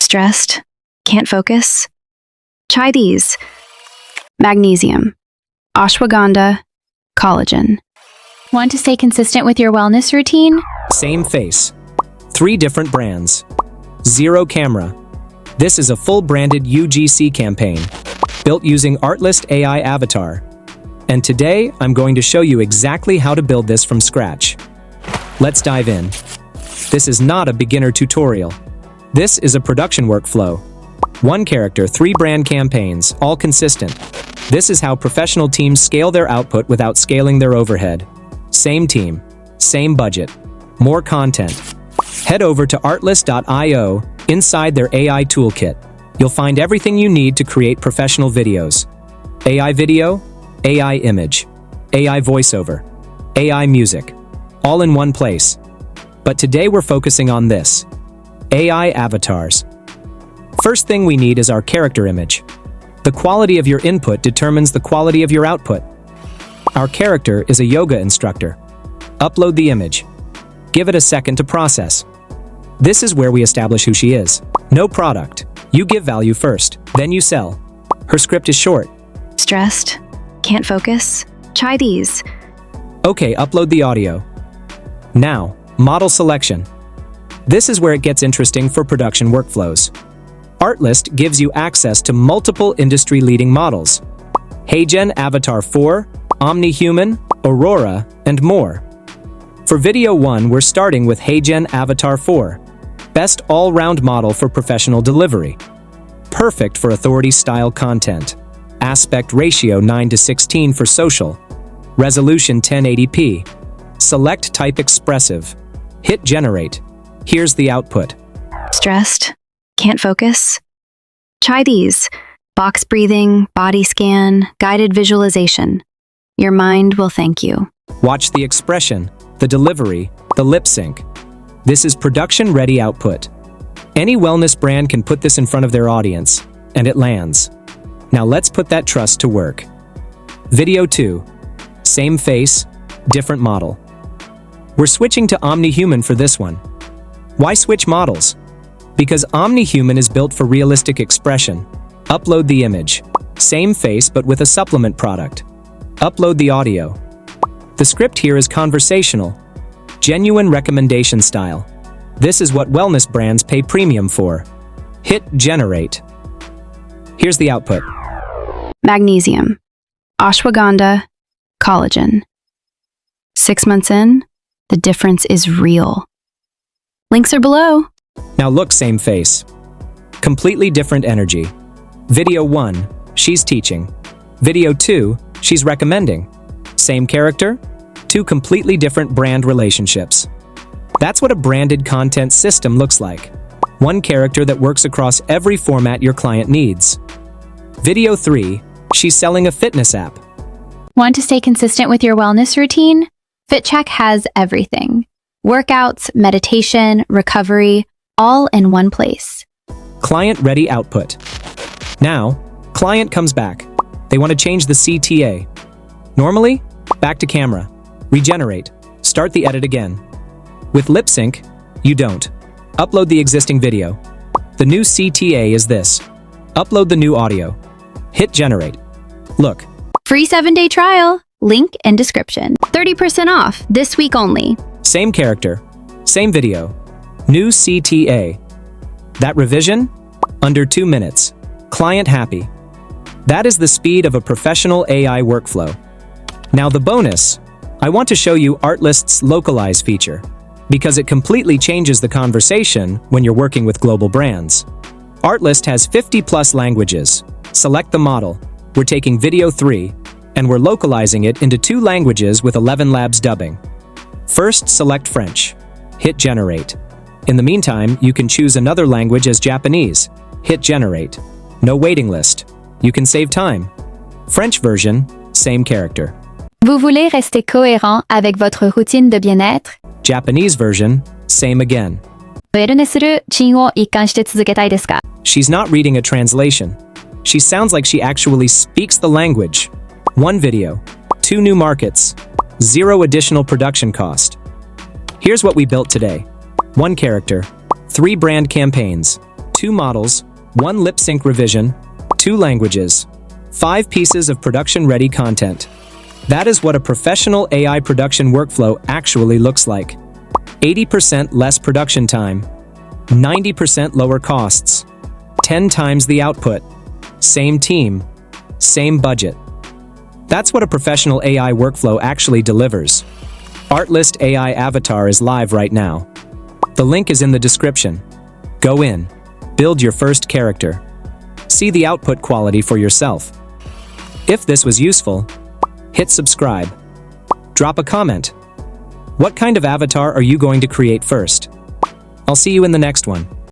Stressed? Can't focus? Try these. Magnesium, ashwagandha, collagen. Want to stay consistent with your wellness routine? Same face. 3 different brands. 0 camera. This is a full branded UGC campaign, built using Artlist AI Avatar. And today, I'm going to show you exactly how to build this from scratch. Let's dive in. This is not a beginner tutorial. This is a production workflow. 1 character, 3 brand campaigns, all consistent. This is how professional teams scale their output without scaling their overhead. Same team, same budget, more content. Head over to artlist.io. Inside their AI toolkit, you'll find everything you need to create professional videos. AI video, AI image, AI voiceover, AI music, all in one place. But today we're focusing on this: AI avatars. First thing we need is our character image. The quality of your input determines the quality of your output. Our character is a yoga instructor. Upload the image. Give it a second to process. This is where we establish who she is. No product. You give value first, then you sell. Her script is short. Stressed? Can't focus? Try these. Okay, upload the audio. Now, model selection. This is where it gets interesting for production workflows. Artlist gives you access to multiple industry-leading models. Heygen Avatar 4, Omni-Human, Aurora, and more. For video 1, we're starting with Heygen Avatar 4. Best all-round model for professional delivery. Perfect for authority-style content. Aspect ratio 9:16 for social. Resolution 1080p. Select type expressive. Hit generate. Here's the output. Stressed? Can't focus? Try these. Box breathing, body scan, guided visualization. Your mind will thank you. Watch the expression, the delivery, the lip sync. This is production-ready output. Any wellness brand can put this in front of their audience, and it lands. Now let's put that trust to work. Video 2. Same face, different model. We're switching to Omni-Human for this one. Why switch models? Because Omni-Human is built for realistic expression. Upload the image. Same face but with a supplement product. Upload the audio. The script here is conversational. Genuine recommendation style. This is what wellness brands pay premium for. Hit generate. Here's the output. Magnesium, ashwagandha, collagen. 6 months in, the difference is real. Links are below. Now look, same face. Completely different energy. Video 1, she's teaching. Video 2, she's recommending. Same character, 2 completely different brand relationships. That's what a branded content system looks like. 1 character that works across every format your client needs. Video 3, she's selling a fitness app. Want to stay consistent with your wellness routine? FitCheck has everything. Workouts, meditation, recovery, all in one place. Client-ready output. Now, client comes back. They want to change the CTA. Normally, back to camera. Regenerate. Start the edit again. With lip sync, you don't. Upload the existing video. The new CTA is this. Upload the new audio. Hit generate. Look. Free 7-day trial. Link in description. 30% off this week only. Same character. Same video. New CTA. That revision? Under 2 minutes. Client happy. That is the speed of a professional AI workflow. Now the bonus. I want to show you Artlist's Localize feature, because it completely changes the conversation when you're working with global brands. Artlist has 50+ languages. Select the model. We're taking video 3, and we're localizing it into 2 languages with 11 labs dubbing. First, select French. Hit generate. In the meantime, you can choose another language as Japanese. Hit generate. No waiting list. You can save time. French version, same character. Vous voulez rester cohérent avec votre routine de bien-être? Japanese version, same again. ウェルネスルーチンを一貫して続けたいですか? She's not reading a translation. She sounds like she actually speaks the language. 1 video, 2 new markets, 0 additional production cost. Here's what we built today. 1 character, 3 brand campaigns, 2 models, 1 lip sync revision, 2 languages, 5 pieces of production-ready content. That is what a professional AI production workflow actually looks like. 80% less production time, 90% lower costs, 10 times the output, same team, same budget. That's what a professional AI workflow actually delivers. Artlist AI Avatar is live right now. The link is in the description. Go in, build your first character. See the output quality for yourself. If this was useful, hit subscribe. Drop a comment. What kind of avatar are you going to create first? I'll see you in the next one.